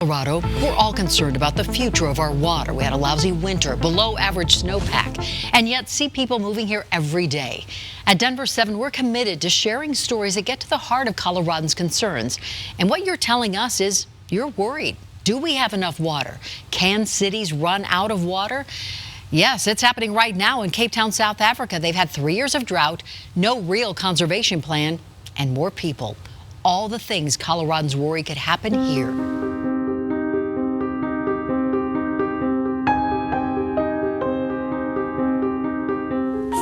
Colorado, we're all concerned about the future of our water. We had a lousy winter, below average snowpack, and yet see people moving here every day. At Denver 7, we're committed to sharing stories that get to the heart of Coloradans' concerns. And what you're telling us is you're worried. Do we have enough water? Can cities run out of water? Yes, it's happening right now in Cape Town, South Africa. They've had 3 years of drought, no real conservation plan, and more people. All the things Coloradans worry could happen here.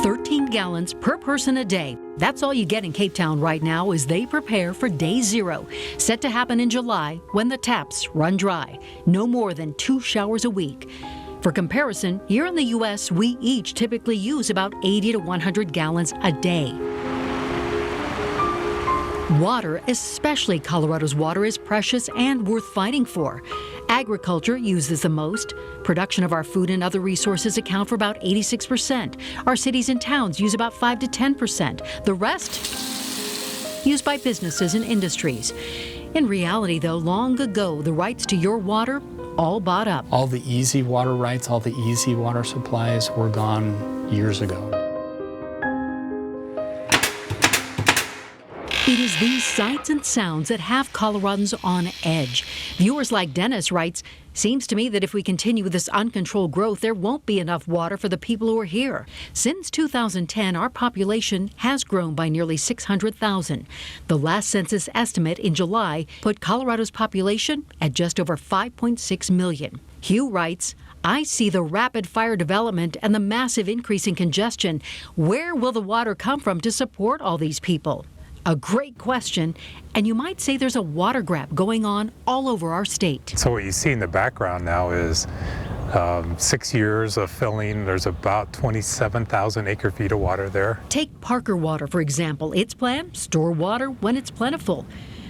13 gallons per person a day. That's all you get in Cape Town right now as they prepare for day 0, set to happen in July when the taps run dry. No more than 2 showers a week. For comparison, here in the U.S., we each typically use about 80 to 100 gallons a day. Water, especially Colorado's water, is precious and worth fighting for. Agriculture uses the most. Production of our food and other resources account for about 86%. Our cities and towns use about 5 to 10%. The rest used by businesses and industries. In reality, though, long ago, the rights to your water all bought up. All the easy water rights, all the easy water supplies were gone years ago. It is these sights and sounds that have Coloradans on edge. Viewers like Dennis writes, "Seems to me that if we continue with this uncontrolled growth, there won't be enough water for the people who are here. Since 2010, our population has grown by nearly 600,000. The last census estimate in July put Colorado's population at just over 5.6 million. Hugh writes, "I see the rapid fire development and the massive increase in congestion. Where will the water come from to support all these people?" A great question, and you might say there's a water grab going on all over our state. So what you see in the background now is 6 years of filling. There's about 27,000 acre feet of water there. Take Parker Water, for example. Its plan, store water when it's plentiful.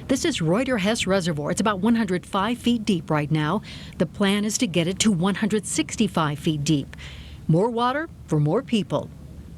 This is Reuter Hess Reservoir. It's about 105 feet deep right now. The plan is to get it to 165 feet deep. More water for more people.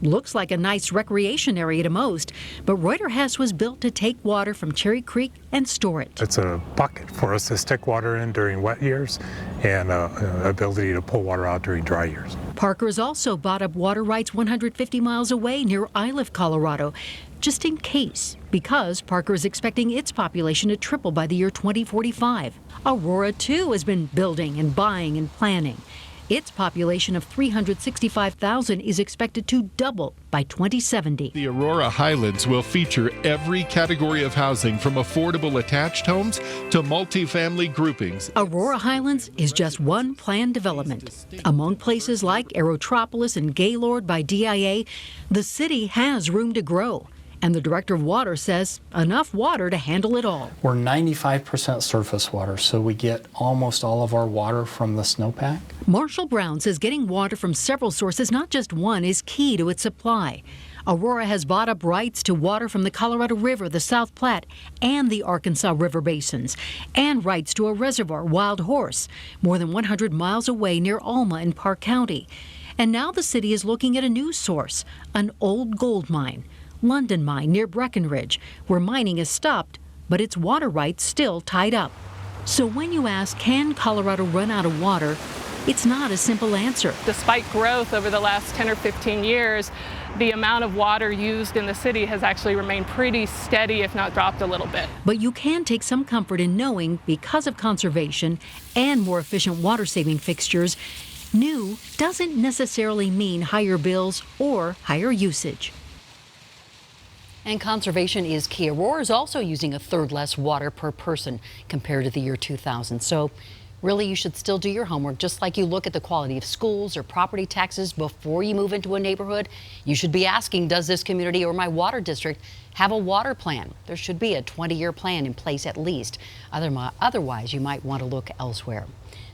Looks like a nice recreation area to most, but Reuter Hess was built to take water from Cherry Creek and store it. It's a bucket for us to stick water in during wet years and ability to pull water out during dry years. Parker's also bought up water rights 150 miles away near Iliff, Colorado, just in case, because Parker is expecting its population to triple by the year 2045. Aurora, too, has been building and buying and planning. Its population of 365,000 is expected to double by 2070. The Aurora Highlands will feature every category of housing from affordable attached homes to multifamily groupings. Aurora Highlands is just one planned development. Among places like Aerotropolis and Gaylord by DIA, the city has room to grow. And the director of water says enough water to handle it all. We're 95% surface water, so we get almost all of our water from the snowpack. Marshall Brown says getting water from several sources, not just one, is key to its supply. Aurora has bought up rights to water from the Colorado River, the South Platte, and the Arkansas River basins, and rights to a reservoir, Wild Horse, more than 100 miles away near Alma in Park County. And now the city is looking at a new source, an old gold mine. London Mine near Breckenridge, where mining is stopped, but its water rights still tied up. So when you ask, can Colorado run out of water, it's not a simple answer. Despite growth over the last 10 or 15 years, the amount of water used in the city has actually remained pretty steady, if not dropped a little bit. But you can take some comfort in knowing, because of conservation and more efficient water-saving fixtures, new doesn't necessarily mean higher bills or higher usage. And conservation is key. Aurora is also using a third less water per person compared to the year 2000. So really, you should still do your homework. Just like you look at the quality of schools or property taxes before you move into a neighborhood, you should be asking, does this community or my water district have a water plan? There should be a 20-year plan in place at least. Otherwise, you might want to look elsewhere.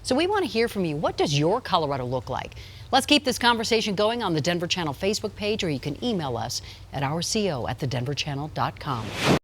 So we want to hear from you. What does your Colorado look like? Let's keep this conversation going on the Denver Channel Facebook page, or you can email us at ourco@thedenverchannel.com.